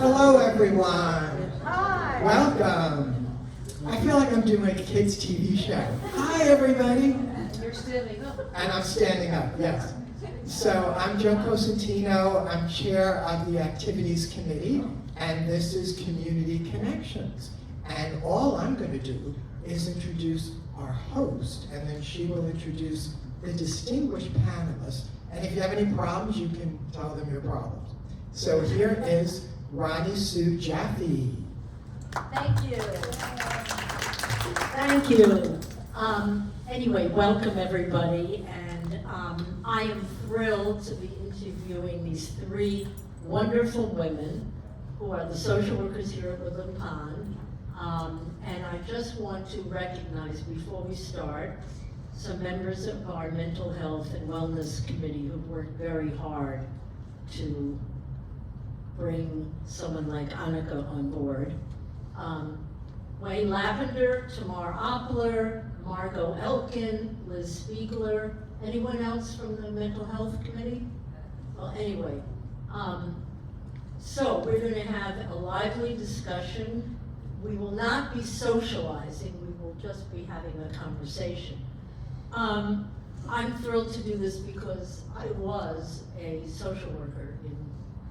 Hello, everyone. Hi. Welcome. I feel like I'm doing a kids' TV show. Hi, everybody. You're standing up. And I'm standing up, yes. So I'm Joe Cosentino. I'm chair of the Activities Committee, and this is Community Connections. And all I'm going to do is introduce our host, and then she will introduce the distinguished panelists. And if you have any problems, you can tell them your problems. So here is Ronnie Sue Jaffe. Thank you. Thank you. Anyway, welcome everybody, and I am thrilled to be interviewing these three wonderful women who are the social workers here at Woodland Pond. And I just want to recognize before we start some members of our Mental Health and Wellness Committee who've worked very hard to bring someone like Annika on board. Wayne Lavender, Tamar Oppler, Margot Elkin, Liz Spiegler. Anyone else from the Mental Health Committee? Well, anyway, so we're going to have a lively discussion. We will not be socializing, we will just be having a conversation. I'm thrilled to do this because I was a social worker in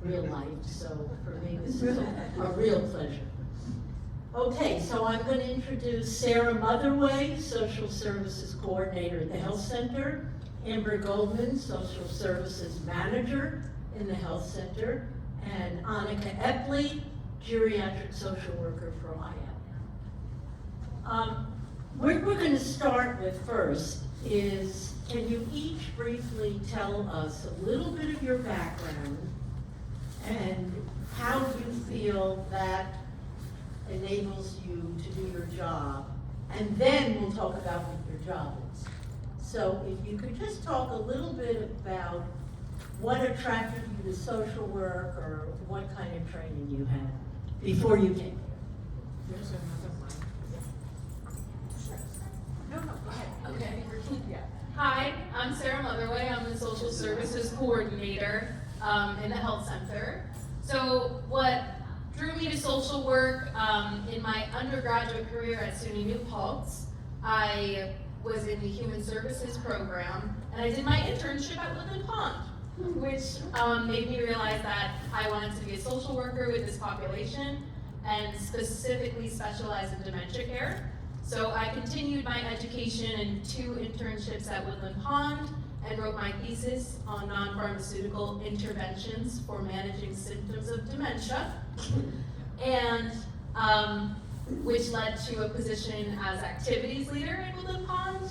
real life, so for me this is a real pleasure. Okay, so I'm going to introduce Sarah Motherway, Social Services Coordinator at the Health Center, Amber Goldman, Social Services Manager in the Health Center, and Annika Epley, Geriatric Social Worker for IAP. What we're going to start with first is, can you each briefly tell us a little bit of your background and how you feel that enables you to do your job, and then we'll talk about what your job is. So if you could just talk a little bit about what attracted you to social work, or what kind of training you had before you came here. There's another one. No, go ahead. Okay. Yeah. Hi, I'm Sarah Motherway. I'm the Social Services Coordinator in the Health Center. So what drew me to social work in my undergraduate career at SUNY New Paltz, I was in the Human Services program, and I did my internship at Woodland Pond, which made me realize that I wanted to be a social worker with this population and specifically specialize in dementia care. So I continued my education in 2 internships at Woodland Pond and wrote my thesis on non-pharmaceutical interventions for managing symptoms of dementia, and which led to a position as activities leader at Woodland Pond,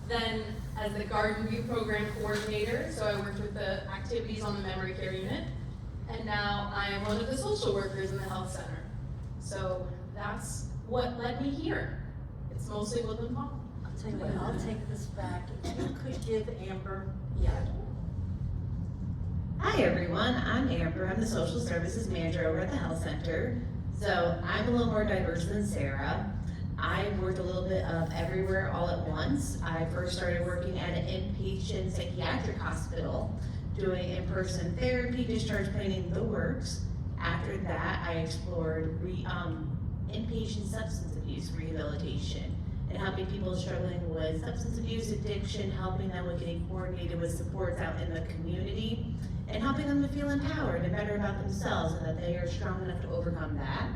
then as the Garden View program coordinator, so I worked with the activities on the memory care unit, and now I am one of the social workers in the health center. So that's what led me here. It's mostly Woodland Pond. I'll tell you what, I'll take this back. If you could give Amber, Hi everyone, I'm Amber. I'm the Social Services Manager over at the Health Center. So I'm a little more diverse than Sarah. I worked a little bit of everywhere all at once. I first started working at an inpatient psychiatric hospital, doing in-person therapy, discharge planning, the works. After that, I explored inpatient substance abuse rehabilitation and helping people struggling with substance abuse addiction, helping them with getting coordinated with supports out in the community, and helping them to feel empowered and better about themselves and that they are strong enough to overcome that.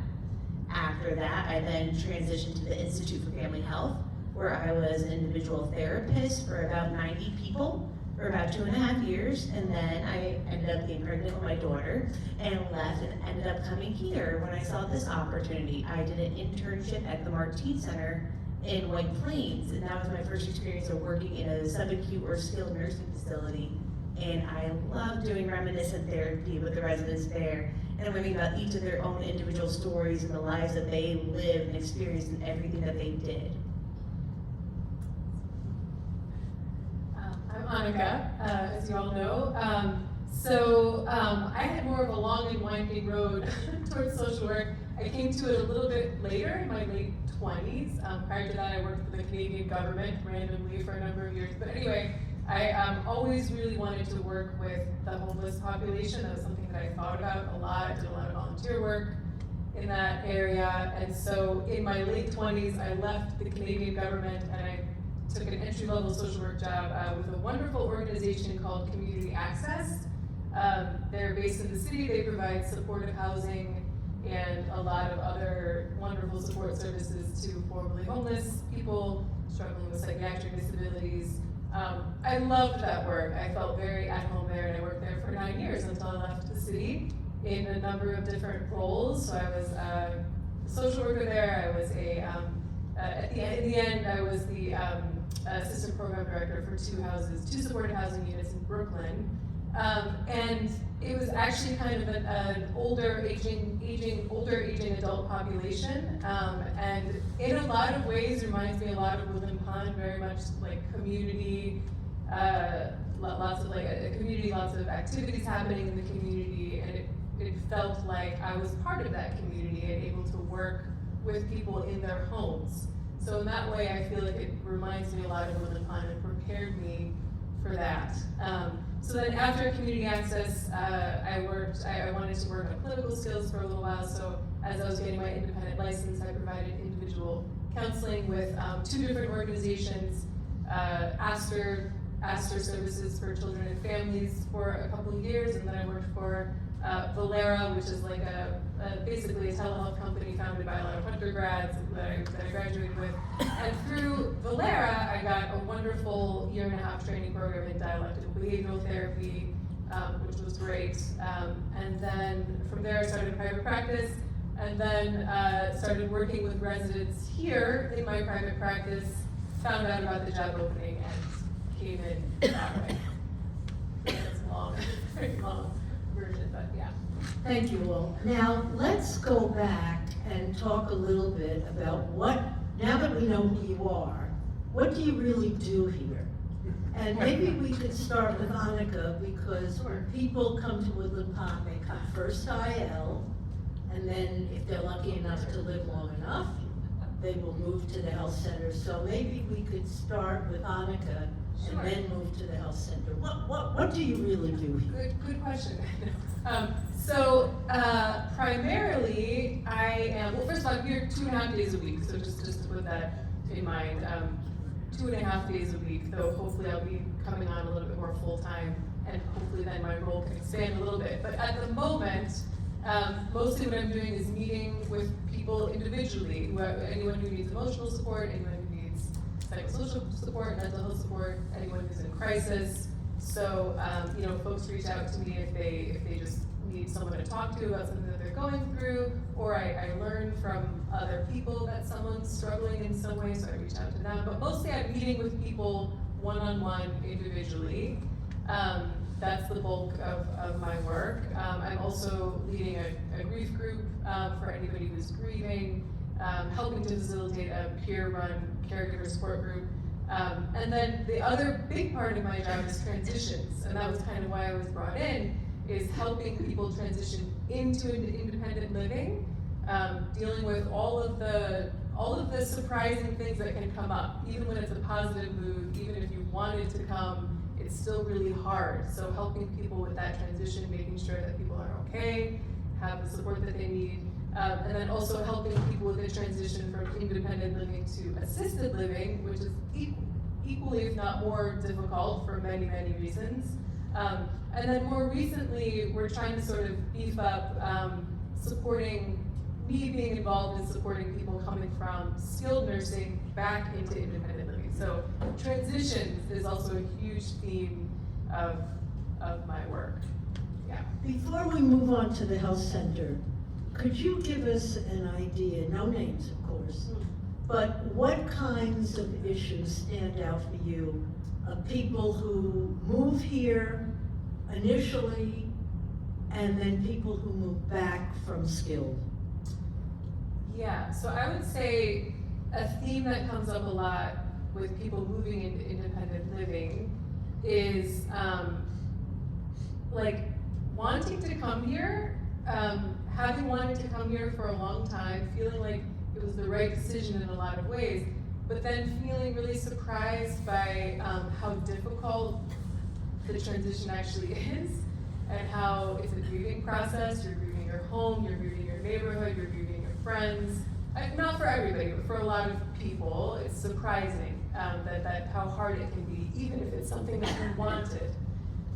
After that, I then transitioned to the Institute for Family Health, where I was an individual therapist for about 90 people for about 2.5 years, and then I ended up getting pregnant with my daughter and left and ended up coming here when I saw this opportunity. I did an internship at the Martine Center in White Plains, and that was my first experience of working in a subacute or skilled nursing facility, and I love doing reminiscent therapy with the residents there and learning about each of their own individual stories and the lives that they lived and experienced and everything that they did. I'm Annika, as you all know. I had more of a long and winding road towards social work. I came to it a little bit later, in my late 20s. Prior to that, I worked for the Canadian government randomly for a number of years. But anyway, I always really wanted to work with the homeless population. That was something that I thought about a lot. I did a lot of volunteer work in that area. And so in my late 20s, I left the Canadian government and I took an entry-level social work job with a wonderful organization called Community Access. They're based in the city. They provide supportive housing and a lot of other wonderful support services to formerly homeless people struggling with psychiatric disabilities. I loved that work. I felt very at home there, and I worked there for 9 years until I left the city in a number of different roles. So I was a social worker there. I was in the end, I was the assistant program director for two supported housing units in Brooklyn. And it was actually kind of an older aging adult population, and in a lot of ways reminds me a lot of Woodland Pond, very much like community, lots of activities happening in the community, and it felt like I was part of that community and able to work with people in their homes. So in that way, I feel like it reminds me a lot of Woodland Pond and prepared me for that. So then after community access, I wanted to work on clinical skills for a little while. So as I was getting my independent license, I provided individual counseling with 2 different organizations, Astor Services for Children and Families for a couple of years, and then I worked for Valera, which is like basically a telehealth company founded by a lot of undergrads that I graduated with. And through Valera, I got a wonderful 1.5-year training program in dialectical behavioral therapy, which was great. And then from there, I started private practice, and then started working with residents here in my private practice, found out about the job opening, and came in that way. It's long, very long version, but yeah. Thank you all. Now, let's go back and talk a little bit about now that we know who you are, what do you really do here? And maybe we could start with Annika, because when people come to Woodland Pond, they come first to IL, and then if they're lucky enough to live long enough, they will move to the health center. So maybe we could start with Annika and then move to the health center. What do you really do here? Good question. So primarily, I am, well, first of all, I'm here 2.5 days a week, so just to put that in mind, 2.5 days a week, though hopefully I'll be coming on a little bit more full-time, and hopefully then my role can expand a little bit. But at the moment, mostly what I'm doing is meeting with people individually, anyone who needs emotional support, anyone who needs psychosocial support, mental health support, anyone who's in crisis. So, folks reach out to me if they just need someone to talk to about something that they're going through, or I learn from other people that someone's struggling in some way, so I reach out to them. But mostly I'm meeting with people one-on-one individually. That's the bulk of my work. I'm also leading a grief group for anybody who's grieving, helping to facilitate a peer-run caregiver support group. And then the other big part of my job is transitions, and that was kind of why I was brought in, is helping people transition into independent living, dealing with all of the surprising things that can come up, even when it's a positive mood, even if you wanted to come, it's still really hard. So helping people with that transition, making sure that people are okay, have the support that they need, and then also helping people with the transition from independent living to assisted living, which is equally, if not more, difficult for many, many reasons. And then more recently, we're trying to sort of beef up being involved in supporting people coming from skilled nursing back into independent living. So transitions is also a huge theme of my work. Yeah. Before we move on to the health center, could you give us an idea, no names of course, but what kinds of issues stand out for you of people who move here initially and then people who move back from skilled? Yeah, so I would say a theme that comes up a lot with people moving into independent living is wanting to come here, having wanted to come here for a long time, feeling like it was the right decision in a lot of ways, but then feeling really surprised by how difficult the transition actually is, and how it's a grieving process. You're grieving your home, you're grieving your neighborhood, you're grieving your friends. Not for everybody, but for a lot of people, it's surprising that how hard it can be, even if it's something that you wanted.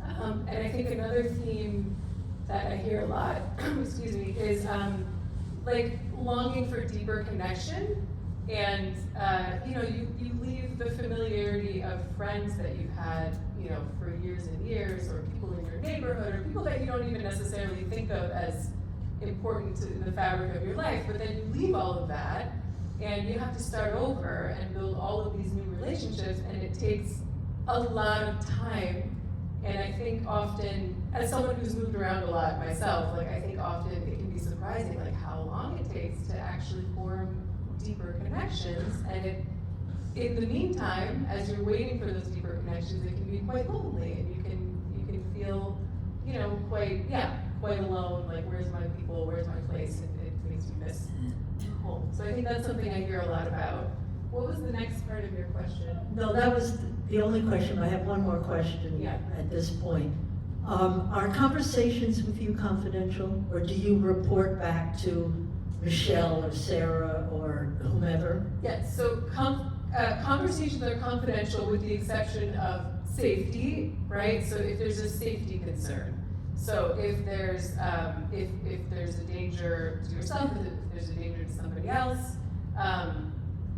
And I think another theme that I hear a lot, excuse me, is like longing for deeper connection. And you leave the familiarity of friends that you've had, for years and years, or people in your neighborhood, or people that you don't even necessarily think of as important to the fabric of your life. But then you leave all of that, and you have to start over and build all of these new relationships, and it takes a lot of time. And I think often, as someone who's moved around a lot myself, like I think often it can be surprising, like how long it takes to actually form deeper connections. And in the meantime, as you're waiting for those deeper connections, it can be quite lonely, and you can feel, quite alone. Like, where's my people? Where's my place? And it makes you miss home. So I think that's something I hear a lot about. What was the next part of your question? No, that was the only question. I have one more question Yeah. at this point. Are conversations with you confidential, or do you report back to Michelle or Sarah or whomever? Yes, so conversations are confidential with the exception of safety, right? So if there's a safety concern. So if there's a danger to yourself, if there's a danger to somebody else,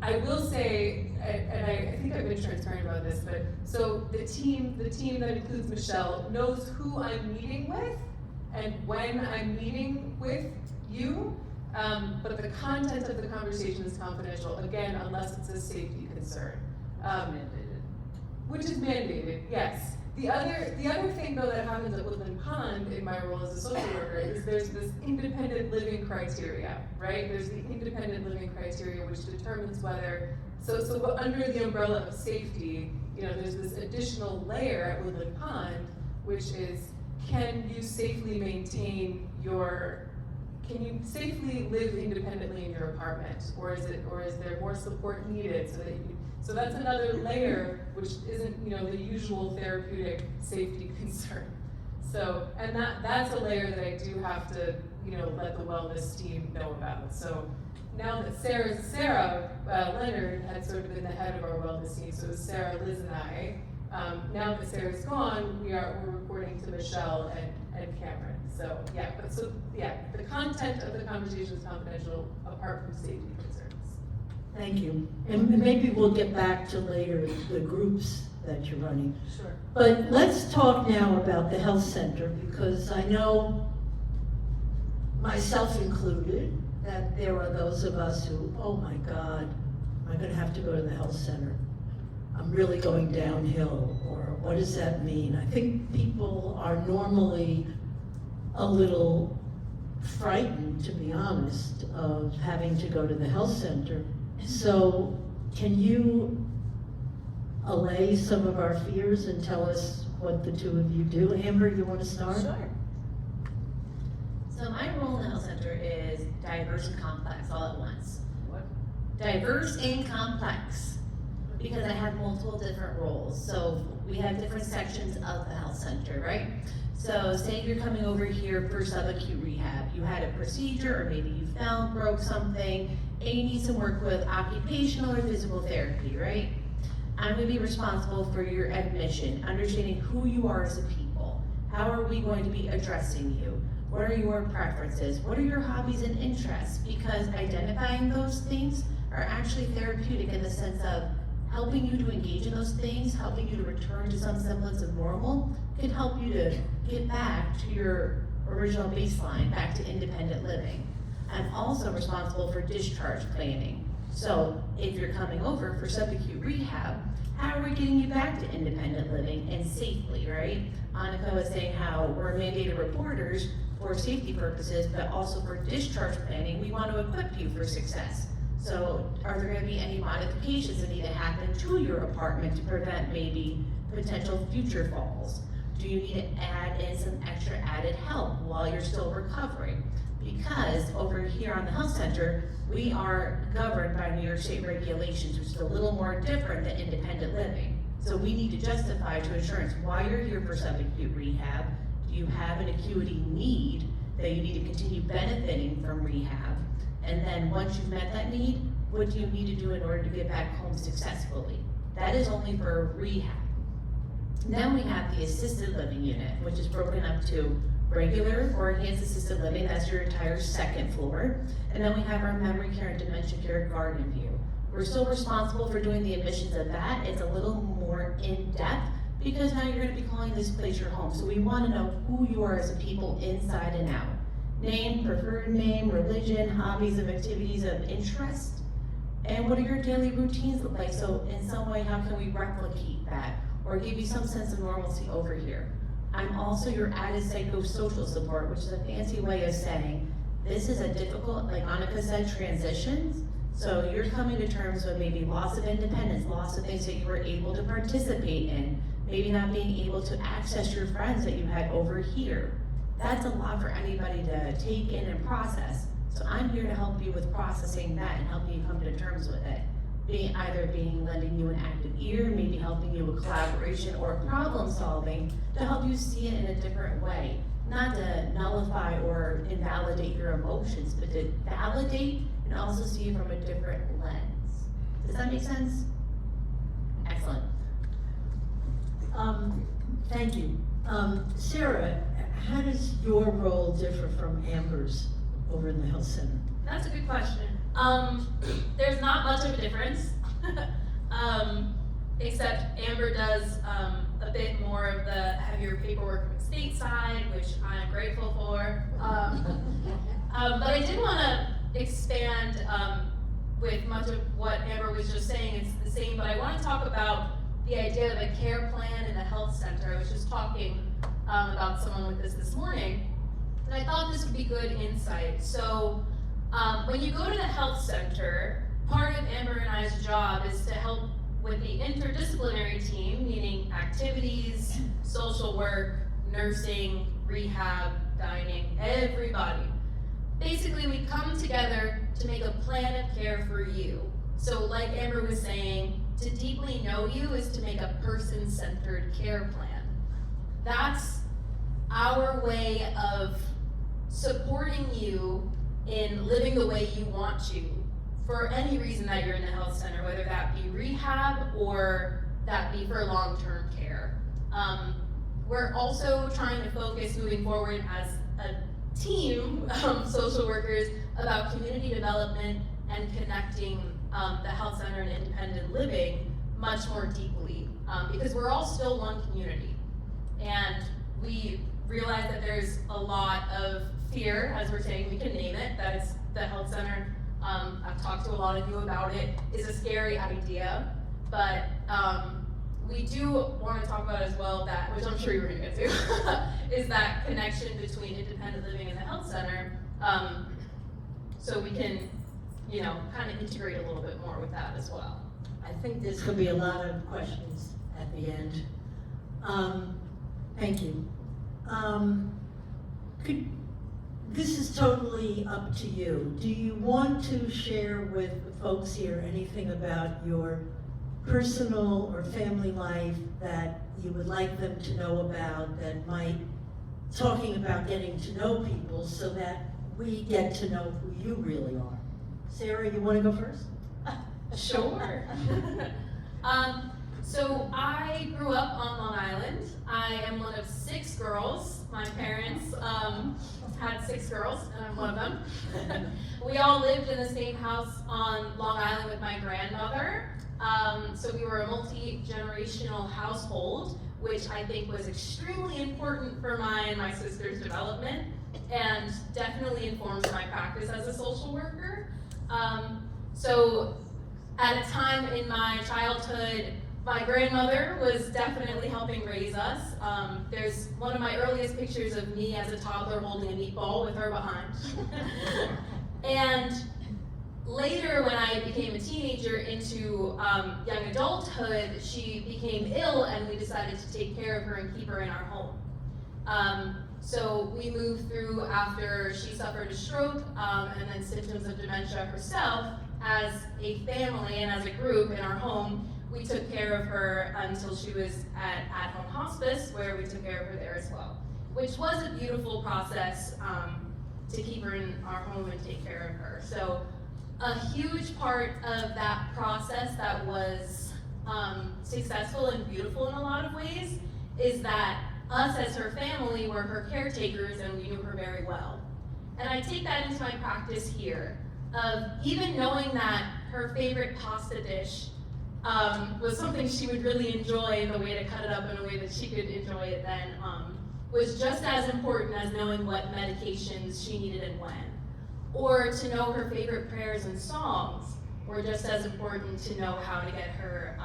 I will say, and I think I've been transparent about this, but so the team that includes Michelle knows who I'm meeting with and when I'm meeting with you, but the content of the conversation is confidential, again, unless it's a safety concern. Which is mandated, yes. The other thing though that happens at Woodland Pond in my role as a social worker is there's this independent living criteria, right? There's the independent living criteria which determines whether, so under the umbrella of safety, there's this additional layer at Woodland Pond, which is, can you safely live independently in your apartment? Or is there more support needed so that's another layer which isn't, the usual therapeutic safety concern. So, and that's a layer that I do have to, let the wellness team know about. So now that Sarah Leonard had sort of been the head of our wellness team, so it was Sarah, Liz, and I. Now that Sarah's gone, we're reporting to Michelle and Cameron. So the content of the conversation is confidential apart from safety concerns. Thank you. And maybe we'll get back to later the groups that you're running. Sure. But let's talk now about the health center, because I know, myself included, that there are those of us who, oh my God, am I gonna have to go to the health center? I'm really going downhill, or what does that mean? I think people are normally a little frightened, to be honest, of having to go to the health center. So can you allay some of our fears and tell us what the two of you do? Amber, you want to start? Sure. So my role in the health center is diverse and complex all at once. What? Diverse and complex, because I have multiple different roles. So we have different sections of the health center, right? So say you're coming over here for subacute rehab. You had a procedure, or maybe you fell, broke something, and you need some work with occupational or physical therapy, right? I'm gonna be responsible for your admission, understanding who you are as a people. How are we going to be addressing you? What are your preferences? What are your hobbies and interests? Because identifying those things are actually therapeutic in the sense of helping you to engage in those things, helping you to return to some semblance of normal, can help you to get back to your original baseline, back to independent living. I'm also responsible for discharge planning. So if you're coming over for subacute rehab, how are we getting you back to independent living and safely, right? Annika was saying how we're mandated reporters for safety purposes, but also for discharge planning, we want to equip you for success. So are there going to be any modifications that need to happen to your apartment to prevent maybe potential future falls? Do you need to add in some extra added help while you're still recovering? Because over here on the health center, we are governed by New York State regulations, which is a little more different than independent living. So we need to justify to insurance why you're here for subacute rehab. Do you have an acuity need that you need to continue benefiting from rehab? And then once you've met that need, what do you need to do in order to get back home successfully? That is only for rehab. Then we have the assisted living unit, which is broken up to regular or enhanced assisted living, that's your entire second floor. And then we have our memory care and dementia care garden view. We're still responsible for doing the admissions of that. It's a little more in-depth because now you're gonna be calling this place your home. So we wanna know who you are as a people inside and out. Name, preferred name, religion, hobbies of activities of interest, and what do your daily routines look like? So in some way, how can we replicate that or give you some sense of normalcy over here? I'm also your added psychosocial support, which is a fancy way of saying, this is a difficult, like Annika said, transitions. So you're coming to terms with maybe loss of independence, loss of things that you were able to participate in, maybe not being able to access your friends that you had over here. That's a lot for anybody to take in and process. So I'm here to help you with processing that and helping you come to terms with it. Lending you an active ear, maybe helping you with collaboration or problem solving to help you see it in a different way. Not to nullify or invalidate your emotions, but to validate and also see it from a different lens. Does that make sense? Excellent. Thank you. Sarah, how does your role differ from Amber's over in the health center? That's a good question. There's not much of a difference, except Amber does a bit more of the heavier paperwork from the state side, which I'm grateful for. But I did want to expand with much of what Amber was just saying. It's the same, but I want to talk about the idea of a care plan in a health center. I was just talking about someone with this morning, and I thought this would be good insight. So when you go to the health center, part of Amber and I's job is to help with the interdisciplinary team, meaning activities, social work, nursing, rehab, dining, everybody. Basically, we come together to make a plan of care for you. So like Amber was saying, to deeply know you is to make a person-centered care plan. That's our way of supporting you in living the way you want to for any reason that you're in the health center, whether that be rehab or that be for long-term care. We're also trying to focus moving forward as a team of social workers about community development and connecting the health center and independent living much more deeply, because we're all still one community. And we realize that there's a lot of fear, as we're saying, we can name it, that it's the health center. I've talked to a lot of you about it, is a scary idea, but we do want to talk about as well that, which I'm sure you're gonna get to, is that connection between independent living and the health center, so we can, kind of integrate a little bit more with that as well. I think there's gonna be a lot of questions at the end. Thank you. This is totally up to you. Do you want to share with the folks here anything about your personal or family life that you would like them to know about, that might, talking about getting to know people so that we get to know who you really are? Sarah, you want to go first? Sure. So I grew up on Long Island. I am one of 6 girls. My parents had 6 girls, and I'm one of them. We all lived in the same house on Long Island with my grandmother. So we were a multi-generational household, which I think was extremely important for my and my sister's development, and definitely informs my practice as a social worker. So at a time in my childhood, my grandmother was definitely helping raise us. There's one of my earliest pictures of me as a toddler holding a meatball with her behind. And later, when I became a teenager into young adulthood, she became ill, and we decided to take care of her and keep her in our home. So we moved through after she suffered a stroke and then symptoms of dementia herself. As a family and as a group in our home, we took care of her until she was at home hospice, where we took care of her there as well, which was a beautiful process to keep her in our home and take care of her. So a huge part of that process that was successful and beautiful in a lot of ways is that us as her family were her caretakers, and we knew her very well. And I take that into my practice here, of even knowing that her favorite pasta dish was something she would really enjoy, the way to cut it up in a way that she could enjoy it then, was just as important as knowing what medications she needed and when. Or to know her favorite prayers and songs were just as important to know how to get her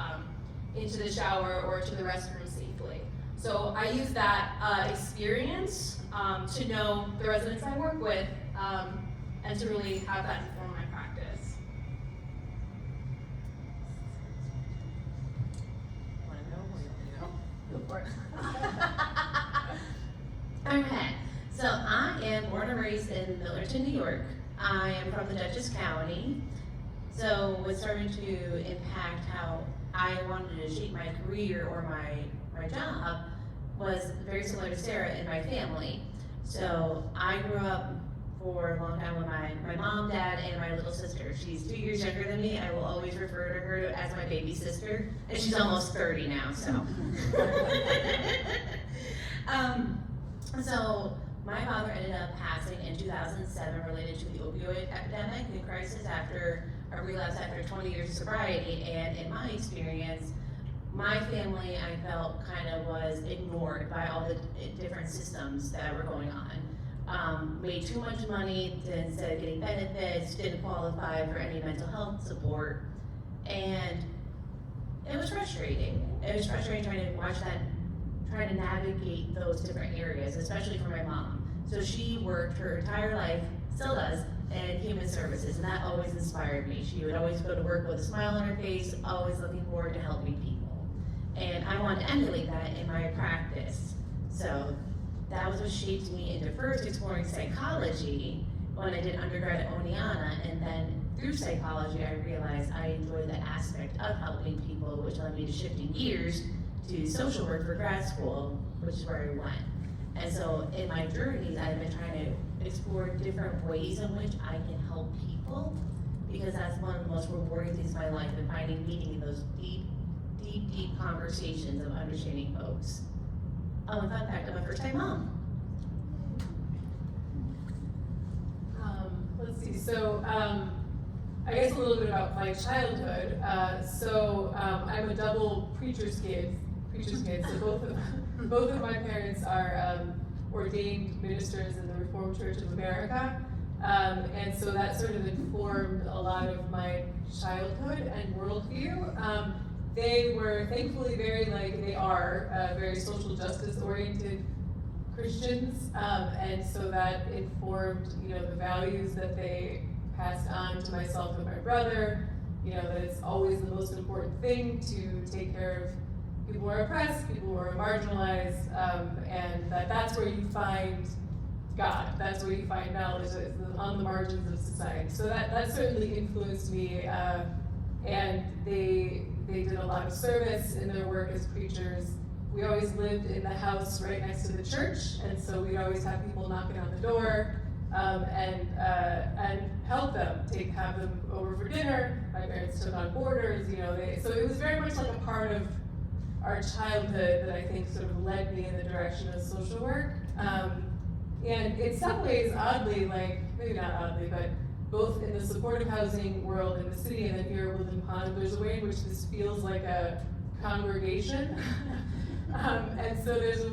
into the shower or to the restroom safely. So I use that experience to know the residents I work with and to really have that inform my practice. Want to know or you want to know? Go for it. Okay, so I am born and raised in Millerton, New York. I am from the Dutchess County. So what's starting to impact how I wanted to shape my career or my job was very similar to Sarah in my family. So I grew up for a long time with my mom, dad, and my little sister. She's 2 years younger than me. I will always refer to her as my baby sister, and she's almost 30 now, so. So my father ended up passing in 2007 related to the opioid epidemic and crisis after a relapse after 20 years of sobriety. And in my experience, my family, I felt, kind of was ignored by all the different systems that were going on. Made too much money instead of getting benefits, didn't qualify for any mental health support, and it was frustrating. It was frustrating trying to watch that, trying to navigate those different areas, especially for my mom. So she worked her entire life, still does, in human services, and that always inspired me. She would always go to work with a smile on her face, always looking forward to helping people. And I wanted to emulate that in my practice. So that was what shaped me into first exploring psychology when I did undergrad at Oneana, and then through psychology I realized I enjoyed the aspect of helping people, which led me to shifting gears to social work for grad school, which is where I went. And so in my journeys, I've been trying to explore different ways in which I can help people, because that's one of the most rewarding things in my life, and finding meaning in those deep conversations of understanding folks. Oh, and fun fact, I'm a first-time mom. Let's see, so I guess a little bit about my childhood. I'm a double preacher's kid, so both of my parents are ordained ministers in the Reformed Church of America. And so that sort of informed a lot of my childhood and worldview. They were thankfully they are very social justice oriented Christians. And so that informed, the values that they passed on to myself and my brother, that it's always the most important thing to take care of people who are oppressed, people who are marginalized, and that's where you find God. That's where you find knowledge, on the margins of society. So that certainly influenced me, and they did a lot of service in their work as preachers. We always lived in the house right next to the church, and so we'd always have people knocking on the door, and help them, have them over for dinner. My parents took on boarders, so it was very much like a part of our childhood that I think sort of led me in the direction of social work. And in some ways, oddly, maybe not oddly, but both in the supportive housing world in the city and then here at Woodland Pond, there's a way in which this feels like a congregation. And so there's a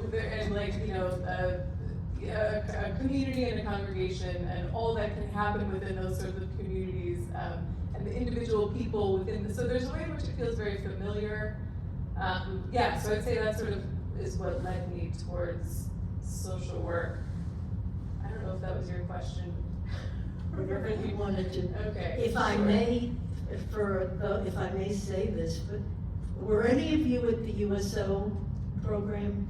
community and a congregation, and all that can happen within those sorts of communities, and the individual people within so there's a way in which it feels very familiar. So I'd say that sort of is what led me towards social work. I don't know if that was your question. whatever you wanted to. Okay. If I sure. may, if I may say this, but were any of you at the USO program?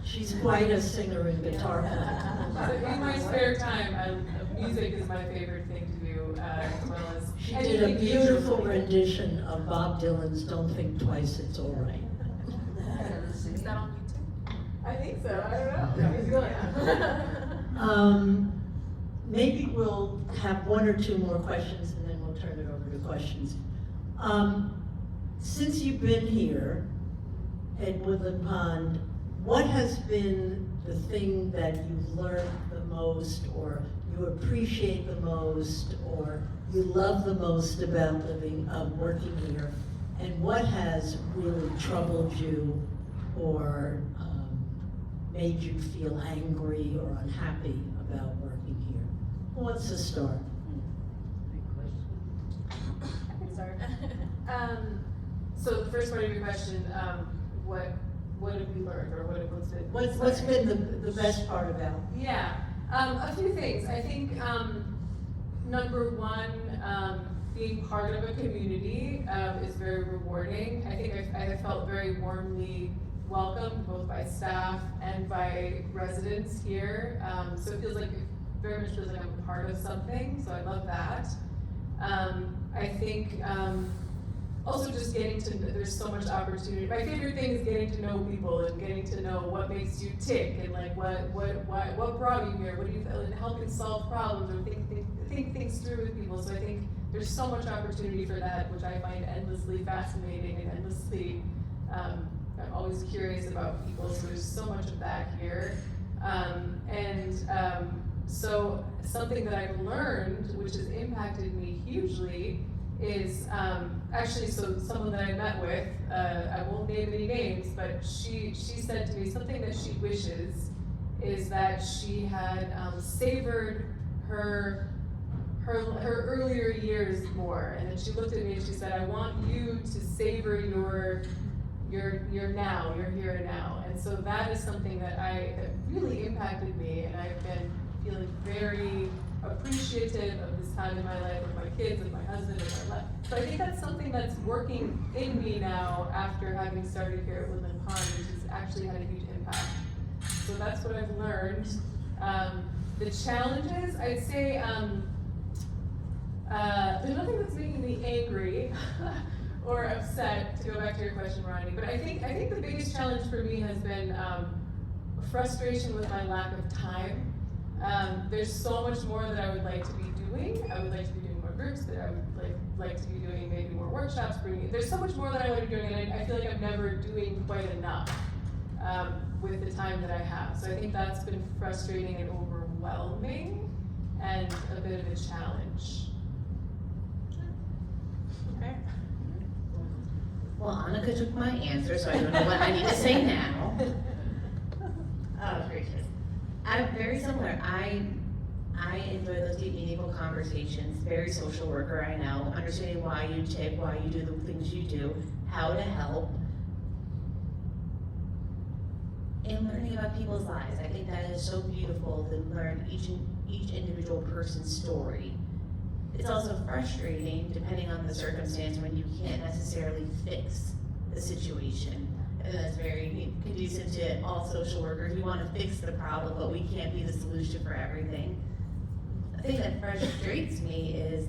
She's quite a singer and guitar player. In my spare time, music is my favorite thing to do, as well as. She did a beautiful rendition of Bob Dylan's Don't Think Twice, It's All Right. Is that on YouTube? I think so, I don't know. Maybe we'll have one or two more questions and then we'll turn it over to questions. Since you've been here at Woodland Pond, what has been the thing that you've learned the most, or you appreciate the most, or you love the most about working here? And what has really troubled you or made you feel angry or unhappy about working here? Who wants to start? I can start. So the first part of your question, what have we learned, or What's been the best part about? Yeah, a few things. I think, number one, being part of a community is very rewarding. I think I have felt very warmly welcomed, both by staff and by residents here. So it very much feels like I'm a part of something, so I love that. I think, also just there's so much opportunity. My favorite thing is getting to know people and getting to know what makes you tick and like what brought you here, what do you, and helping solve problems or think things through with people. So I think there's so much opportunity for that, which I find endlessly fascinating and endlessly, I'm always curious about people, so there's so much of that here. So something that I've learned, which has impacted me hugely, is actually, so someone that I met with, I won't name any names, but she said to me something that she wishes is that she had savored her earlier years more. And then she looked at me and she said, I want you to savor your now, your here and now. And so that is something that really impacted me, and I've been feeling very appreciative of this time in my life with my kids, with my husband, with my life. So I think that's something that's working in me now after having started here at Woodland Pond, which has actually had a huge impact. So that's what I've learned. The challenges, I'd say, there's nothing that's making me angry or upset, to go back to your question, Ronnie, but I think the biggest challenge for me has been frustration with my lack of time. There's so much more that I would like to be doing. I would like to be doing more groups, that I would like to be doing maybe more workshops. There's so much more that I want to be doing, and I feel like I'm never doing quite enough with the time that I have. So I think that's been frustrating and overwhelming and a bit of a challenge. Okay. Well, Annika took my answer, so I don't know what I need to say now. Oh, gracious. I'm very similar. I enjoy those deep, meaningful conversations. Very social worker, I know. Understanding why you tick, why you do the things you do, how to help, and learning about people's lives. I think that is so beautiful to learn each individual person's story. It's also frustrating, depending on the circumstance, when you can't necessarily fix the situation. And that's very conducive to all social workers. We want to fix the problem, but we can't be the solution for everything. The thing that frustrates me is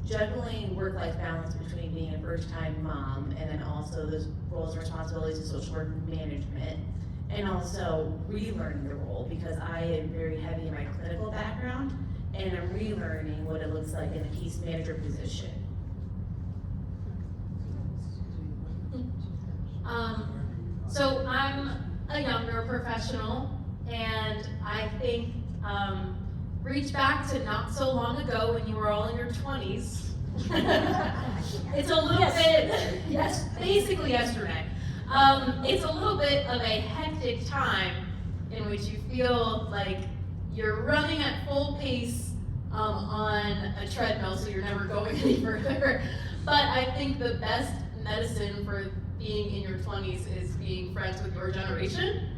juggling work-life balance between being a first-time mom and then also the roles and responsibilities of social work management, and also relearning the role, because I am very heavy in my clinical background, and I'm relearning what it looks like in a case manager position. So I'm a younger professional, and I think reach back to not so long ago when you were all in your 20s. It's a little bit, yes, basically yesterday. It's a little bit of a hectic time in which you feel like you're running at full pace on a treadmill, so you're never going any further. But I think the best medicine for being in your 20s is being friends with your generation,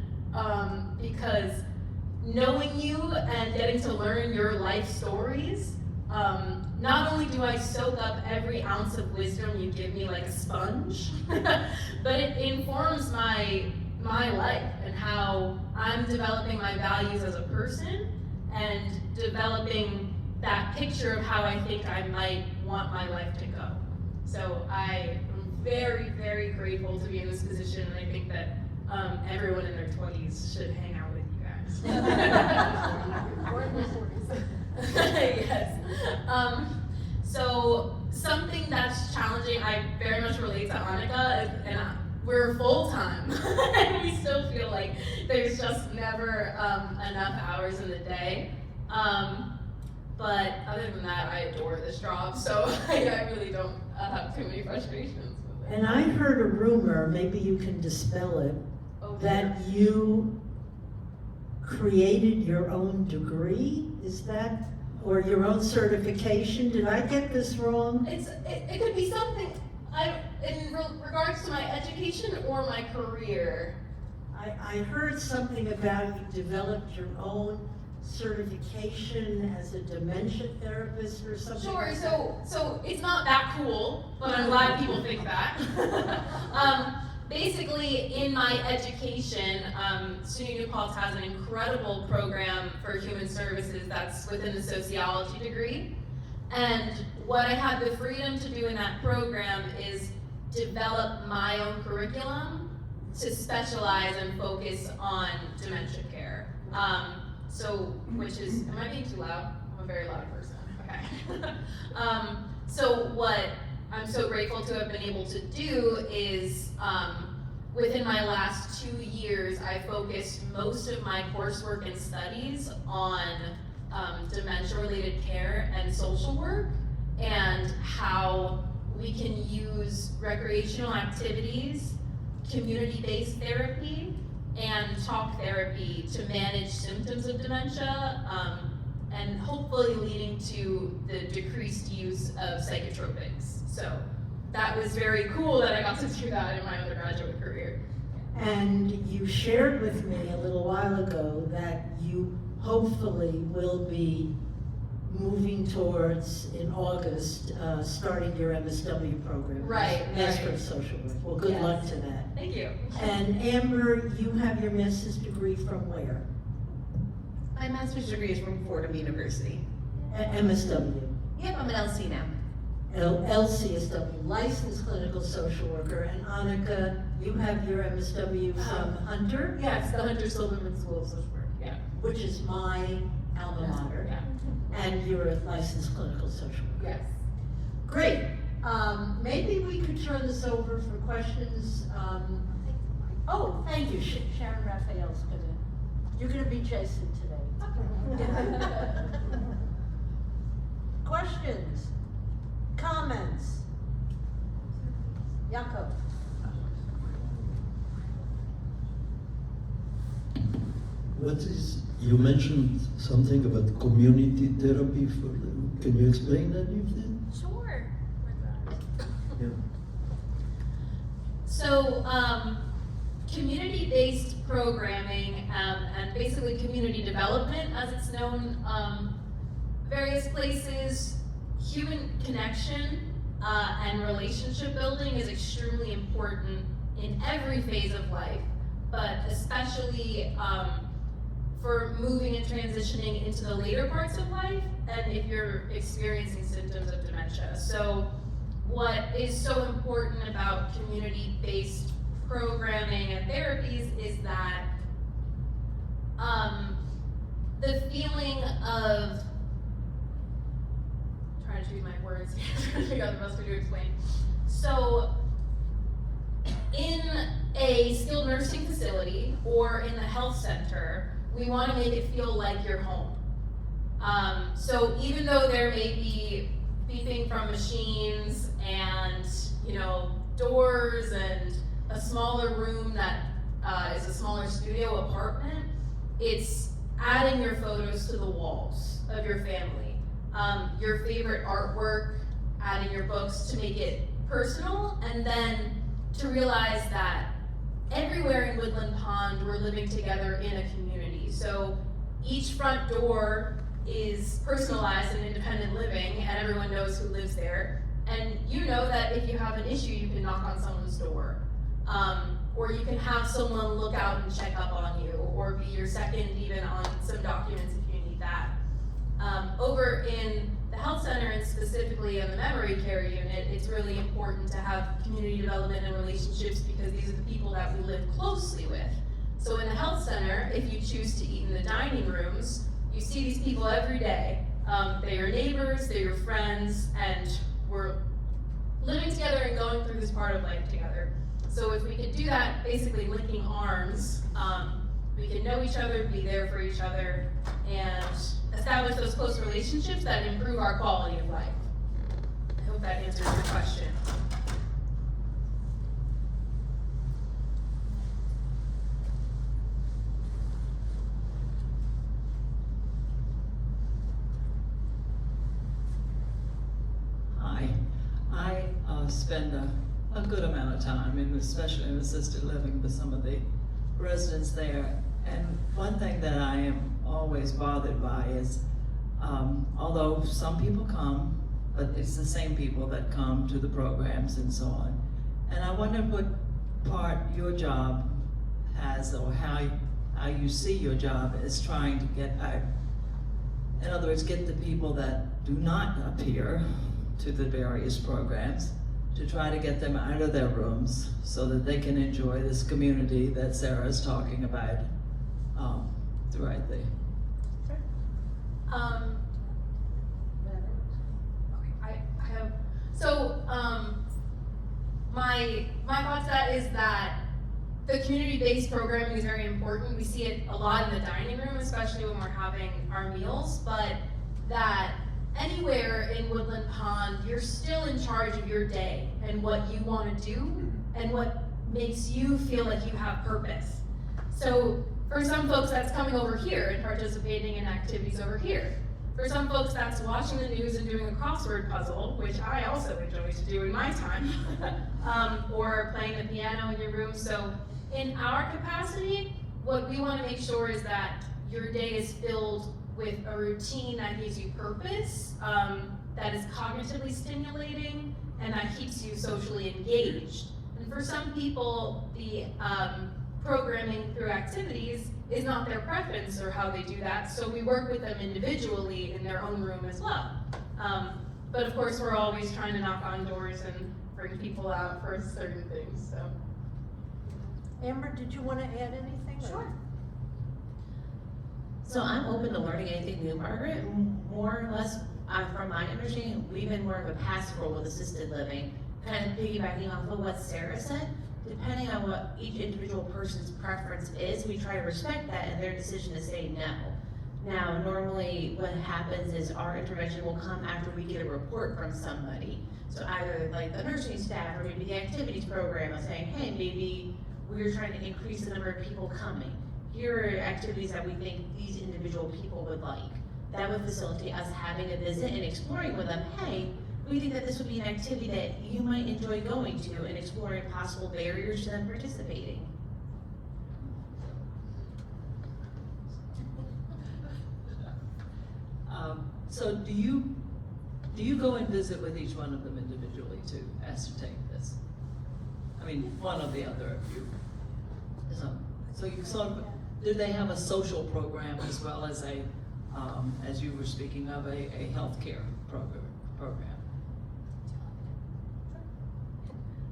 because knowing you and getting to learn your life stories, not only do I soak up every ounce of wisdom you give me like a sponge, but it informs my life and how I'm developing my values as a person and developing that picture of how I think I might want my life to go. So I am very, very grateful to be in this position, and I think that everyone in their 20s should hang out with you guys. Or in their 40s. Yes. So something that's challenging, I very much relate to Annika, and we're full-time, and we still feel like there's just never enough hours in the day. But other than that, I adore this job, so I really don't have too many frustrations with it. And I heard a rumor, maybe you can dispel it, that you created your own degree, is that, or your own certification? Did I get this wrong? It could be something, in regards to my education or my career. I heard something about you developed your own certification as a dementia therapist or something. Sure, like that. so it's not that cool, but I'm glad people think that. Basically, in my education, SUNY New Paltz has an incredible program for human services that's within the sociology degree. And what I had the freedom to do in that program is develop my own curriculum to specialize and focus on dementia care. Which is, am I being too loud? I'm a very loud person, okay. So what I'm so grateful to have been able to do is, within my last 2 years, I focused most of my coursework and studies on dementia-related care and social work, and how we can use recreational activities, community-based therapy, and talk therapy to manage symptoms of dementia, and hopefully leading to the decreased use of psychotropics. So that was very cool that I got to do that in my undergraduate career. And you shared with me a little while ago that you hopefully will be moving towards, in August, starting your MSW program. Right, Master right. of Social Work. Well, good Yes. luck to that. Thank you. And Amber, you have your master's degree from where? My master's degree is from Fordham University. MSW. Yep, I'm an LC now. LCSW, licensed clinical social worker. And Annika, you have your MSW from Hunter, Yes, the Hunter Silverman School of Social Work, yeah. which is my alma mater. Yeah. And you're a licensed clinical social worker. Yes. Great. Maybe we could turn this over for questions. Oh, thank you. Sharon Raphael's gonna, you're gonna be Jason today. Questions? Comments? Jakob? What is, you mentioned something about community therapy for them. Can you explain that anything? Sure. Yeah. So, community-based programming and basically community development, as it's known, various places, human connection and relationship building is extremely important in every phase of life, but especially for moving and transitioning into the later parts of life, and if you're experiencing symptoms of dementia. So what is so important about community-based programming and therapies is that the feeling of, trying to choose my words, trying to figure out the best way to explain. So in a skilled nursing facility or in the health center, we want to make it feel like you're home. So even though there may be beeping from machines and, doors and a smaller room that is a smaller studio apartment, it's adding your photos to the walls of your family. Your favorite artwork, adding your books to make it personal, and then to realize that everywhere in Woodland Pond, we're living together in a community. So each front door is personalized and independent living, and everyone knows who lives there. And you know that if you have an issue, you can knock on someone's door. Or you can have someone look out and check up on you, or be your second even on some documents if you need that. Over in the health center, and specifically in the memory care unit, it's really important to have community development and relationships because these are the people that we live closely with. So in the health center, if you choose to eat in the dining rooms, you see these people every day. They're your neighbors, they're your friends, and we're living together and going through this part of life together. So if we could do that, basically linking arms, we can know each other, be there for each other, and establish those close relationships that improve our quality of life. I hope that answers your question. Hi, I spend a good amount of time, especially in assisted living, with some of the residents there. And one thing that I am always bothered by is, although some people come, but it's the same people that come to the programs and so on. And I wonder what part your job has, or how you see your job as trying to get out. In other words, get the people that do not appear to the various programs, to try to get them out of their rooms so that they can enjoy this community that Sarah's talking about right there. My thoughts to that is that the community-based programming is very important. We see it a lot in the dining room, especially when we're having our meals, but that anywhere in Woodland Pond, you're still in charge of your day and what you want to do and what makes you feel like you have purpose. So for some folks, that's coming over here and participating in activities over here. For some folks, that's watching the news and doing a crossword puzzle, which I also enjoy to do in my time, or playing the piano in your room. So in our capacity, what we want to make sure is that your day is filled with a routine that gives you purpose, that is cognitively stimulating, and that keeps you socially engaged. And for some people, the programming through activities is not their preference or how they do that, so we work with them individually in their own room as well. But of course, we're always trying to knock on doors and bring people out for certain things, so. Amber, did you want to add anything? Sure. So I'm open to learning anything new, Margaret. More or less, from my understanding, we've been more of a pastoral with assisted living, kind of piggybacking off of what Sarah said. Depending on what each individual person's preference is, we try to respect that and their decision to say no. Now, normally what happens is our intervention will come after we get a report from somebody. So either like the nursing staff or maybe the activities program is saying, hey, maybe we're trying to increase the number of people coming. Here are activities that we think these individual people would like. That would facilitate us having a visit and exploring with them, hey, we think that this would be an activity that you might enjoy going to and exploring possible barriers to them participating. So do you go and visit with each one of them individually to ascertain this? I mean, one or the other of you. So you sort of, do they have a social program as well as a, as you were speaking of, a healthcare program?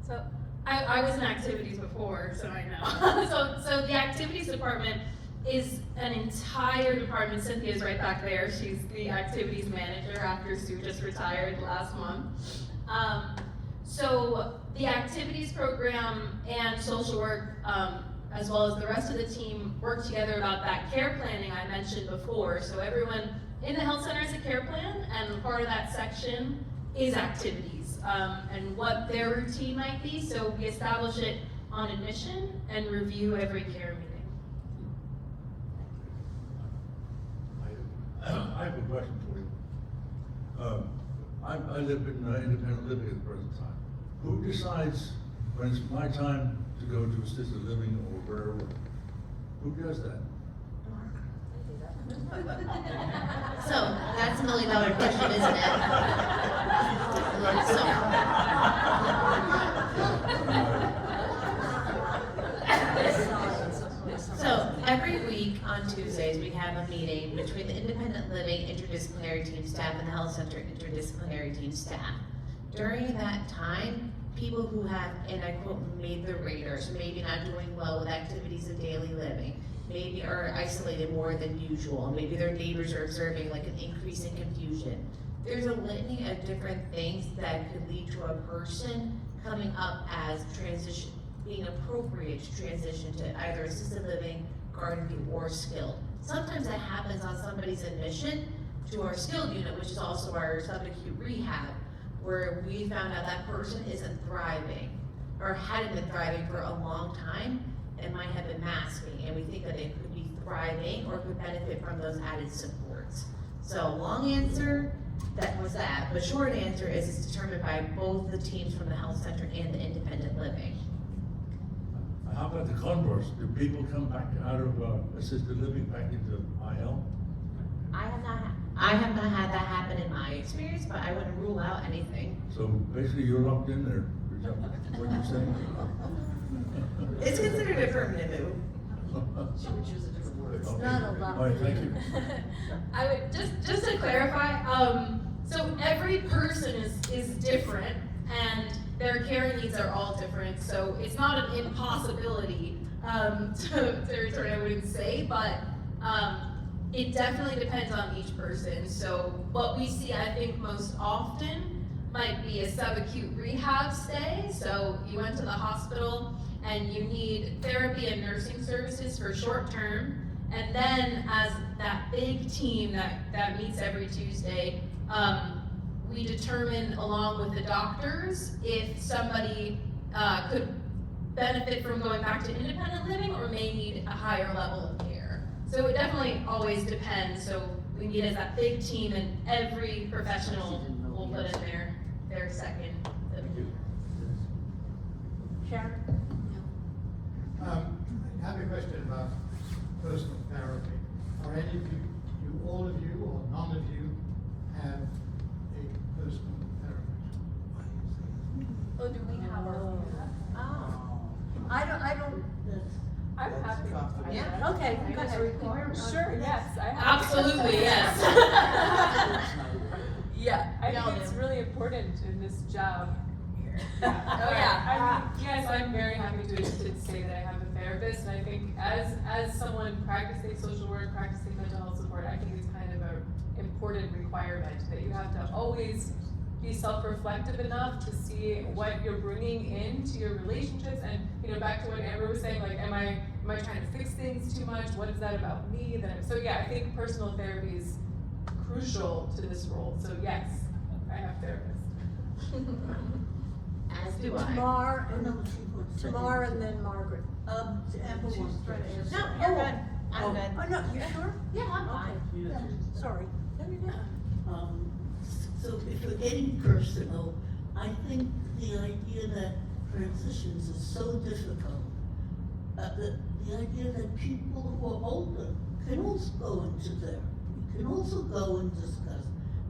So I was in activities before, so I know. so the activities department is an entire department. Cynthia's right back there. She's the activities manager after Sue just retired last month. So the activities program and social work, as well as the rest of the team, work together about that care planning I mentioned before. So everyone in the health center has a care plan, and part of that section is activities and what their routine might be. So we establish it on admission and review every care meeting. I have a question for you. I live in independent living at the present time. Who decides when it's my time to go to assisted living or wherever? Who does that? So, that's $1 million question, isn't it? So, every week on Tuesdays, we have a meeting between the independent living interdisciplinary team staff and the health center interdisciplinary team staff. During that time, people who have, and I quote, made the radars, maybe not doing well with activities of daily living, maybe are isolated more than usual, maybe their neighbors are observing like an increase in confusion. There's a litany of different things that could lead to a person coming up as transition, being appropriate to transition to either assisted living, garden view, or skilled. Sometimes that happens on somebody's admission to our skilled unit, which is also our subacute rehab, where we found out that person isn't thriving or hadn't been thriving for a long time and might have been masking, and we think that they could be thriving or could benefit from those added supports. So long answer, that was that, but short answer is it's determined by both the teams from the health center and the independent living. How about the converse? Do people come back out of assisted living back into IL? I have not had that happen in my experience, but I wouldn't rule out anything. So basically, you're locked in there. Is that what you're saying? It's considered a permanent move. She would choose a different word. It's Okay. not a lot. All right, thank you. I would, just to clarify, so every person is different and their care needs are all different, so it's not an impossibility, to return, I wouldn't say, but, it definitely depends on each person. So what we see, I think, most often might be a subacute rehab stay. So you went to the hospital and you need therapy and nursing services for short term. And then as that big team that meets every Tuesday, we determine along with the doctors if somebody could benefit from going back to independent living or may need a higher level of care. So it definitely always depends. So we meet as that big team and every professional will put in their second. Sharon? I have a question about personal therapy. Are any of you, all of you, or none of you have a personal therapist? Oh, do we have our? Oh. I don't, I'm happy. Yeah. okay, You guys go are ahead. required. Sure, yes, I have. Absolutely, yes. Yeah, I Yeah, think it's really important in this job. Oh, yeah. I mean, yes, I'm very happy to say that I have a therapist, and I think as someone practicing social work, practicing mental health support, I think it's kind of an important requirement that you have to always be self-reflective enough to see what you're bringing into your relationships, and back to what Amber was saying, like, am I trying to fix things too much? What is that about me? So yeah, I think personal therapy is crucial to this role. So yes, I have therapists. As do I. Tamar and then Margaret. Amber was trying to answer. No, you're good. I'm good. Oh, no, you sure? Yeah, I'm fine. Sorry. So if we're getting personal, I think the idea that transitions is so difficult, the idea that people who are older can also go into therapy, can also go and discuss.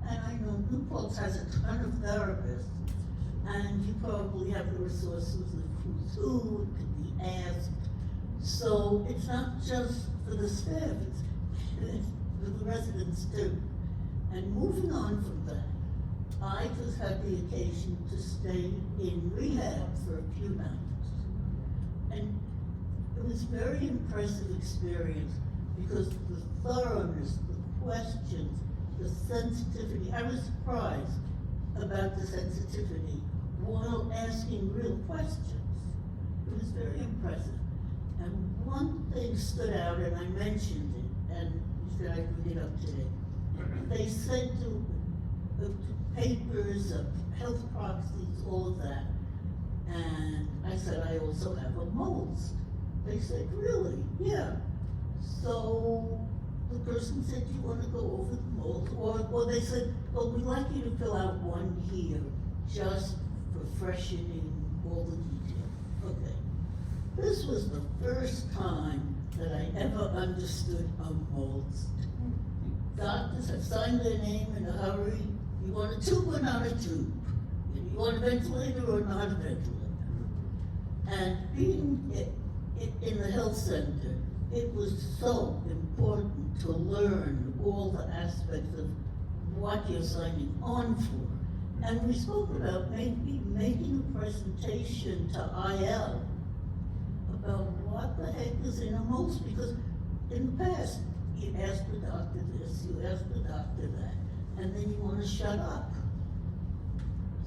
And I know New Paltz has a ton of therapists, and you probably have the resources of who's who, it could be asked. So it's not just for the staff, it's for the residents too. And moving on from that, I just had the occasion to stay in rehab for a few nights. And it was a very impressive experience because the thoroughness, the questions, the sensitivity, I was surprised about the sensitivity while asking real questions. It was very impressive. And one thing stood out, and I mentioned it, and you said I'd bring it up today. They said to papers, health proxies, all of that. And I said, I also have a MOLST. They said, really? Yeah. So the person said, do you want to go over the MOLST? Or they said, well, we'd like you to fill out one here, just for freshening all the details. Okay. This was the first time that I ever understood a MOLST. have signed their name in a hurry. You want a tube or not a tube? You want a ventilator or not a ventilator? And being in the health center, it was so important to learn all the aspects of what you're signing on for. And we spoke about maybe making a presentation to IL about what the heck is in a MOLST, because in the past, you ask the doctor this, you ask the doctor that, and then you want to shut up.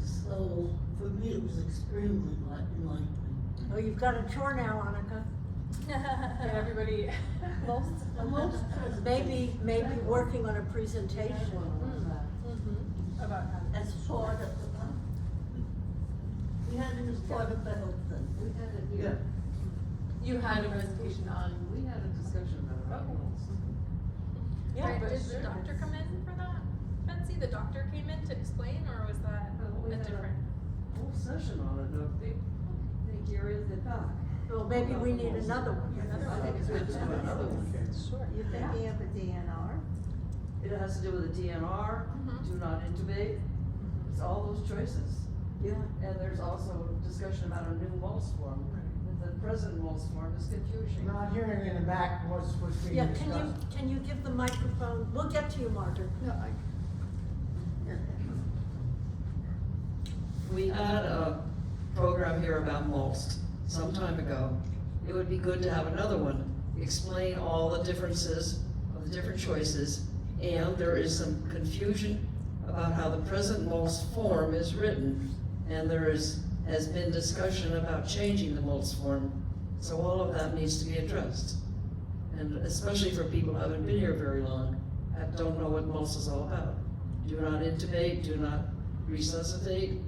So for me, it was extremely enlightening. Oh, you've got a chore now, Annika. And everybody, The most Maybe working on a presentation. about how. as part of the, we had it as part of the health center. We had it Yeah. here. You had a presentation on. We had a discussion about it. Yeah, Right, but did the sure. doctor come in for that? Betsy, the doctor came in to explain, or was that We a had different? Whole session on it, of the areas that talk. Well, maybe we need another one. I think it's good to do another one. Sure. You're thinking of a DNR? It has to do with the DNR, Mhm. do not intubate, it's all those choices. Yeah. And there's also discussion about a new MOLST form. The present MOLST form is confusing. Not hearing in the back what's being Yeah, discussed. can you give the microphone? We'll get to you, Margaret. We had a program here about MOLST some time ago. It would be good to have another one, explain all the differences of the different choices, and there is some confusion about how the present MOLST form is written, and has been discussion about changing the MOLST form, so all of that needs to be addressed. And especially for people who haven't been here very long, and don't know what MOLST is all about. Do not intubate, do not resuscitate,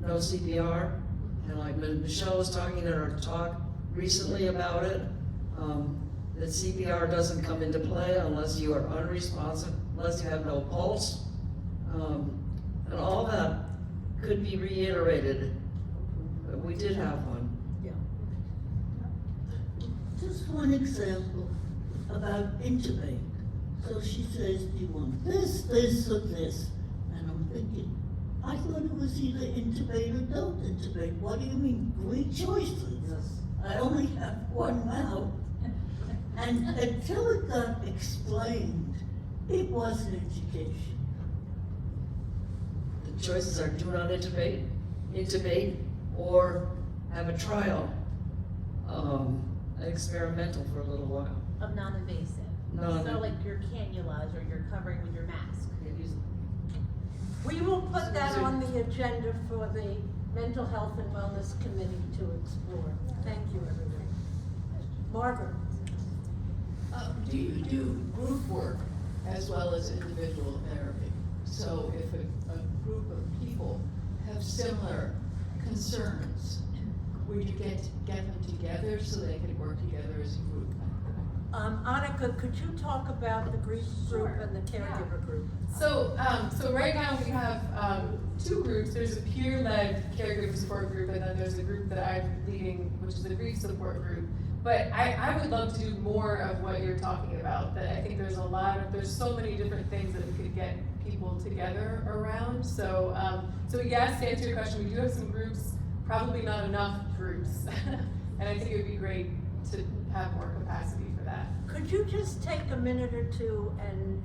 no CPR, and like Michelle was talking in her talk recently about it, that CPR doesn't come into play unless you are unresponsive, unless you have no pulse. And all that could be reiterated, but we did have one. Just one example about intubate. So she says, do you want this, or this? And I'm thinking, I thought it was either intubate or don't intubate. What do you mean, 3 choices? Yes. I only have one mouth. And until it got explained, it wasn't education. The choices are do not intubate, or have a trial, experimental for a little while. Of non-invasive. Non- So like your cannulas or you're covering with your mask. We will put that on the agenda for the Mental Health and Wellness Committee to explore. Thank you, everybody. Margaret? Do you do group work as well as individual therapy? So if a group of people have similar concerns, would you get them together so they could work together as a group? Annika, could you talk about the grief group and the caregiver group? So right now we have 2 groups. There's a peer-led caregiver support group, and then there's a group that I'm leading, which is a grief support group. But I would love to do more of what you're talking about. That I think there's so many different things that we could get people together around. So yes, to answer your question, we do have some groups, probably not enough groups, and I think it would be great to have more capacity for that. Could you just take a minute or two and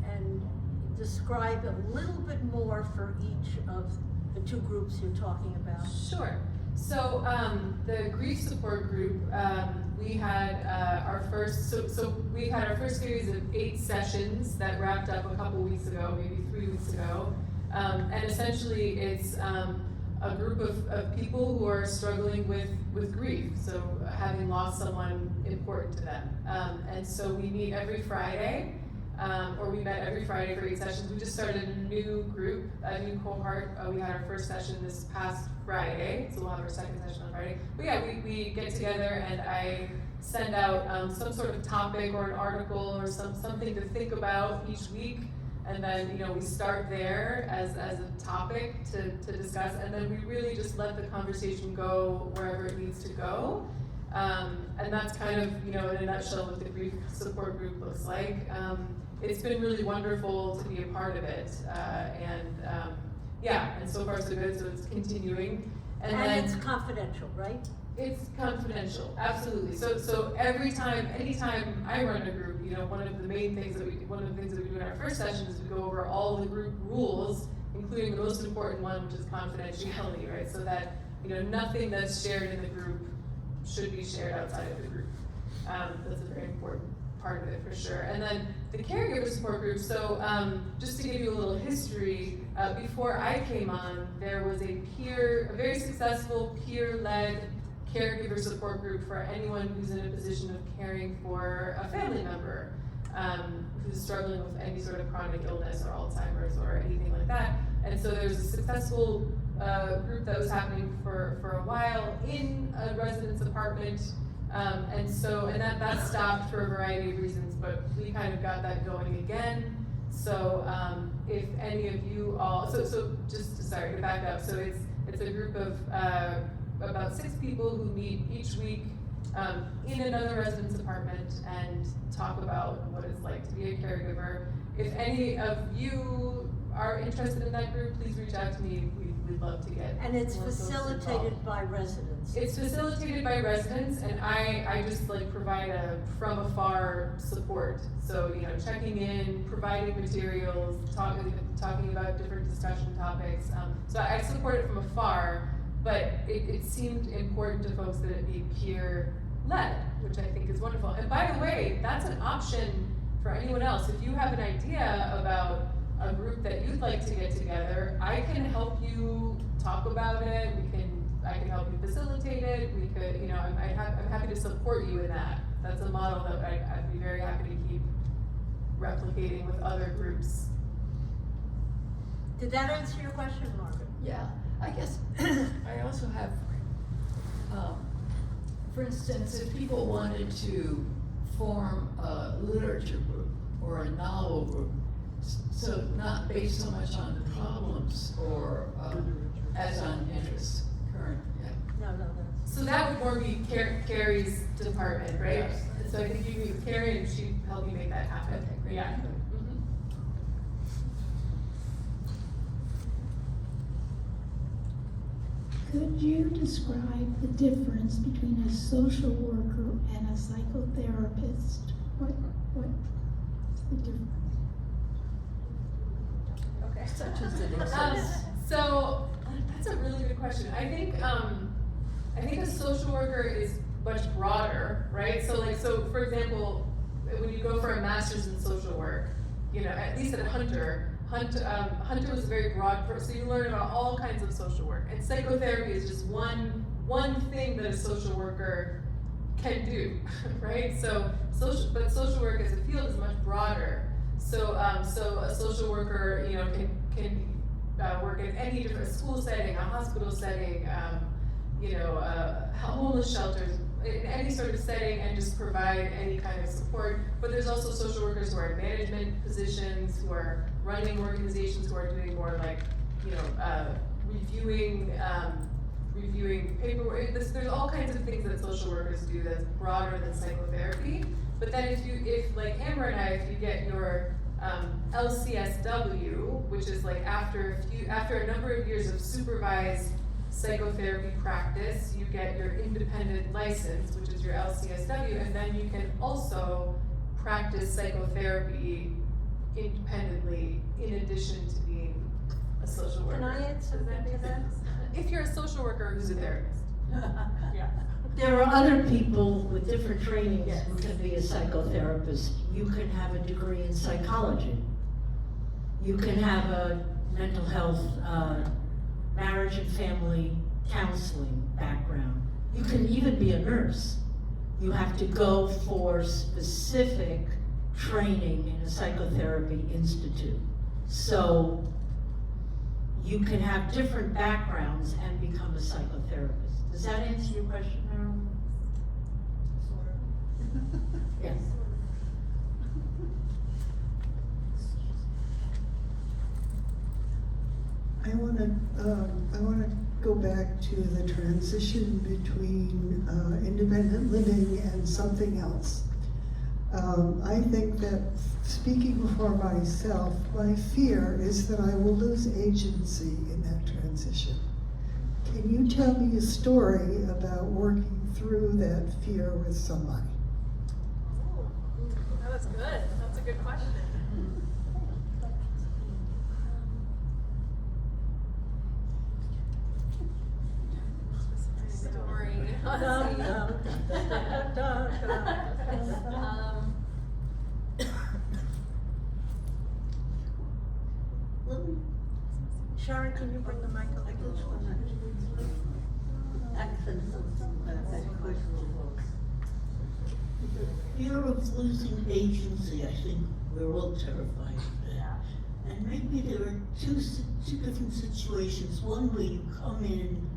describe a little bit more for each of the 2 groups you're talking about? Sure. So the grief support group, we had our first series of 8 sessions that wrapped up a couple weeks ago, maybe 3 weeks ago, and essentially it's a group of people who are struggling with grief, so having lost someone important to them, and so we meet every Friday. Or we met every Friday for 8 sessions. We just started a new group, a new cohort. We had our first session this past Friday, so we'll have our second session on Friday. But yeah, we get together and I send out some sort of topic or an article or something to think about each week. And then, we start there as a topic to discuss, and then we really just let the conversation go wherever it needs to go. And that's kind of, in a nutshell what the grief support group looks like. it's been really wonderful to be a part of it. And so far so good, so it's continuing. And then it's confidential, right? it's confidential, absolutely. So anytime I run a group, one of the things that we do in our first session is we go over all the group rules, including the most important one, which is confidentiality, right? So that, nothing that's shared in the group should be shared outside of the group. That's a very important part of it for sure. And then the caregiver support group, so just to give you a little history, before I came on, there was a very successful peer-led caregiver support group for anyone who's in a position of caring for a family member who's struggling with any sort of chronic illness or Alzheimer's or anything like that. And so there's a successful group that was happening for a while in a residence apartment. And that stopped for a variety of reasons, but we kind of got that going again. So if any of you all, sorry to back up, so it's a group of about 6 people who meet each week in another residence apartment and talk about what it's like to be a caregiver. If any of you are interested in that group, please reach out to me. We'd love to get. And it's more folks facilitated involved. by residents. It's facilitated by residents, and I just provide a from afar support. So checking in, providing materials, talking about different discussion topics. So I support it from afar, but it seemed important to folks that it be peer-led, which I think is wonderful. And by the way, that's an option for anyone else. If you have an idea about a group that you'd like to get together, I can help you talk about it. I can help you facilitate it. We could, I'm happy to support you in that. That's a model that I'd be very happy to keep replicating with other groups. Did that answer your question, Margaret? Yeah, I guess I also have, for instance, if people wanted to form a literature group or a novel group, so not based so much on problems or as on interests, current, yeah. No. So that would more be Carrie's department, right? Yes. So I think you meet with Carrie and she'd help you make that happen. Okay, great. Yeah. Could you describe the difference between a social worker and a psychotherapist? What's the difference? Okay. Such as an example. So that's a really good question. I think a social worker is much broader, right? So for example, when you go for a master's in social work, at least at Hunter was a very broad course, so you learn about all kinds of social work. And psychotherapy is just one thing that a social worker can do, right? But social work as a field is much broader. So a social worker, can work in any different school setting, a hospital setting, homeless shelters, in any sort of setting, and just provide any kind of support. But there's also social workers who are in management positions, who are running organizations, who are doing more reviewing paperwork. There's all kinds of things that social workers do that's broader than psychotherapy. But then if like Amber and I, if you get your LCSW, which is after a number of years of supervised psychotherapy practice, you get your independent license, which is your LCSW, and then you can also practice psychotherapy independently in addition to being a social worker. Can I add something to that? If you're a social worker who's a therapist. Yeah. There are other people with different trainings who can be a psychotherapist. You can have a degree in psychology. You can have a mental health, marriage and family counseling background. You can even be a nurse. You have to go for specific training in a psychotherapy institute. So you can have different backgrounds and become a psychotherapist. Does that answer your question, Marilyn? Yes. I want to go back to the transition between independent living and something else. I think that, speaking for myself, my fear is that I will lose agency in that transition. Can you tell me a story about working through that fear with somebody? That's good. That's a good question. Story. Sharon, can you bring the mic up? I just want to accent something about that question. The fear of losing agency, I think we're all terrified of that. And maybe there are two different situations. One where you come in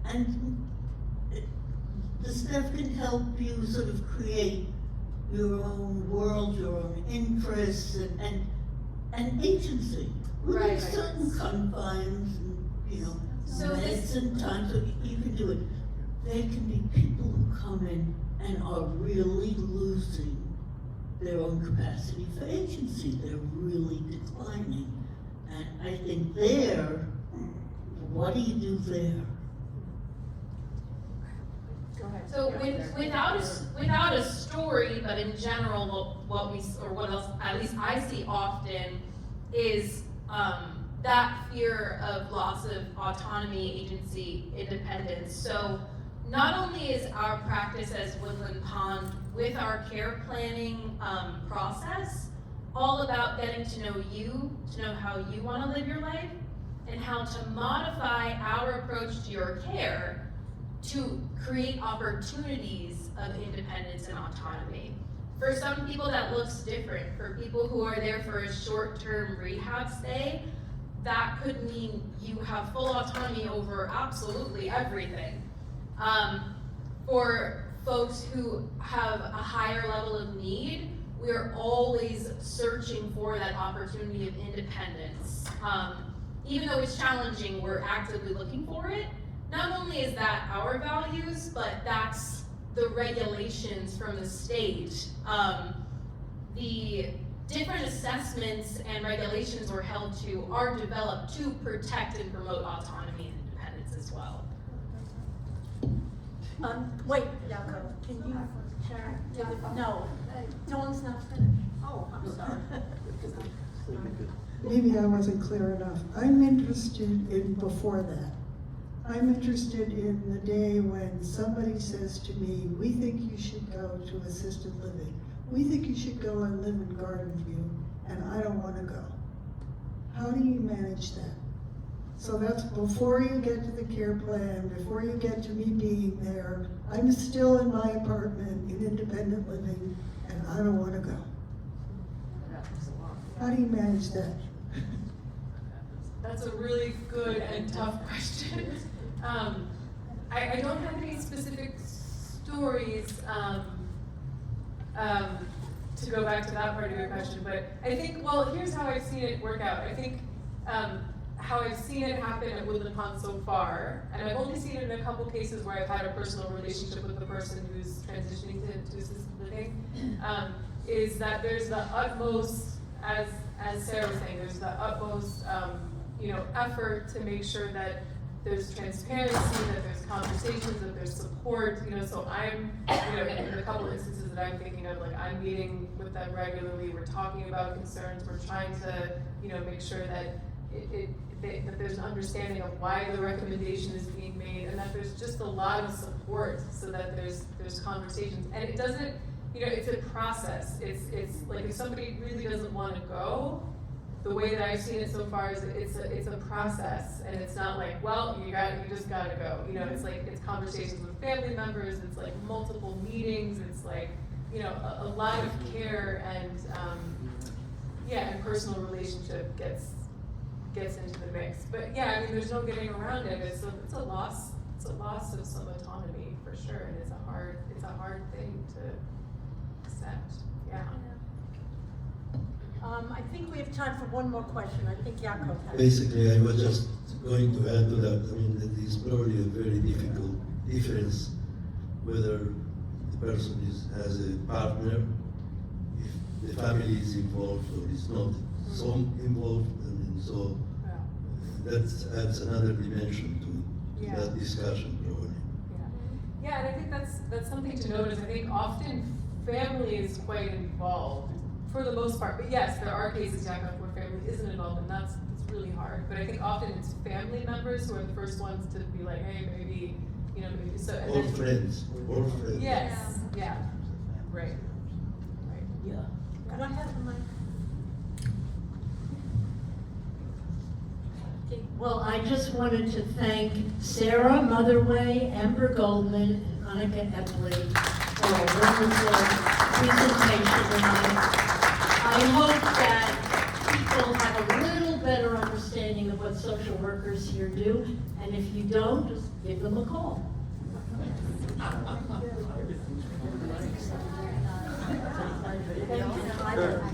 and the staff can help you sort of create your own world, your own interests, and agency. Within certain confines, and, you know, So minutes and time, so you can do it. There can be people who come in and are really losing their own capacity for agency. They're really declining. And I think there, what do you do there? So without a story, but in general, what else at least I see often is that fear of loss of autonomy, agency, independence. So not only is our practice as Woodland Pond with our care planning process all about getting to know you, to know how you want to live your life, and how to modify our approach to your care to create opportunities of independence and autonomy. For some people that looks different. For people who are there for a short-term rehab stay, that could mean you have full autonomy over absolutely everything. For folks who have a higher level of need, we are always searching for that opportunity of independence. Even though it's challenging, we're actively looking for it. Not only is that our values, but that's the regulations from the state. The different assessments and regulations we're held to are developed to protect and promote autonomy and independence as well. Wait, Jaco, can you, Sharon? No, Dawn's not finished. Oh, I'm sorry. Maybe I wasn't clear enough. I'm interested in before that. I'm interested in the day when somebody says to me, we think you should go to assisted living. We think you should go and live in Garden View, and I don't want to go. How do you manage that? So that's before you get to the care plan, before you get to me being there. I'm still in my apartment in independent living, and I don't want to go. How do you manage that? That's a really good and tough question. I don't have any specific stories to go back to that part of your question, but I think, well, here's how I've seen it work out. I think how I've seen it happen at Woodland Pond so far, and I've only seen it in a couple cases where I've had a personal relationship with the person who's transitioning to assisted living, is that there's the utmost, as Sarah was saying, there's the utmost effort to make sure that there's transparency, that there's conversations, that there's support, so I'm, in the couple instances that I'm thinking of, like, I'm meeting with them regularly, we're talking about concerns, we're trying to, make sure that that there's an understanding of why the recommendation is being made, and that there's just a lot of support so that there's conversations. And it doesn't, it's a process. It's like if somebody really doesn't want to go, the way that I've seen it so far is it's a process, and it's not like, well, you just gotta go. It's like it's conversations with family members. It's like multiple meetings. It's like a lot of care and and personal relationship gets into the mix. But yeah, I mean, there's no getting around it. It's a loss. It's a loss of some autonomy for sure, and it's a hard thing to accept. Yeah. I think we have time for one more question. I think Jaco has. Basically, I was just going to add to that. I mean, it is probably a very difficult difference whether the person has a partner the family is involved or is not so involved, and so that adds another dimension to Yeah. that discussion probably. Yeah, and I think that's something to notice. I think often family is quite involved for the most part. But yes, there are cases, Jacob, where family isn't involved, and that's really hard. But I think often it's family members who are the first ones to be like, hey, maybe, maybe so. And All then- friends, all friends. Yes, yeah, right. Yeah. Could I have the mic? Well, I just wanted to thank Sarah Motherway, Amber Goldman, and Annika Epley for a wonderful presentation tonight. I hope that people have a little better understanding of what social workers here do, and if you don't, just give them a call. Thank you.